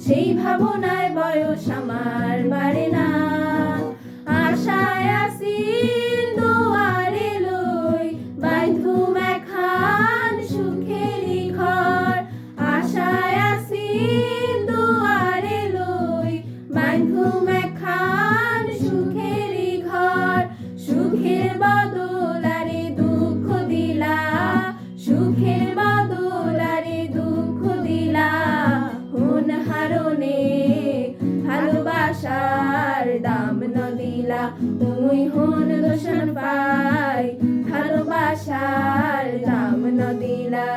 সেই ভাবনায় বয়স আমার বাড়ে না। আশায় আসি দুয়ারে লই বাইন্ধুম একখান সুখেরই ঘর। আশায় আসি দুয়ারে লই বাইন্ধুম একখান সুখেরই ঘর। সুখের বদলারে দুঃখ দিলা, সুখের বদলারে দুঃখ দিলা। হন হারনে ভালোবাসার দাম ন দিলা। ওই হন দোষণ পাই ভালোবাসার দাম ন দিলা।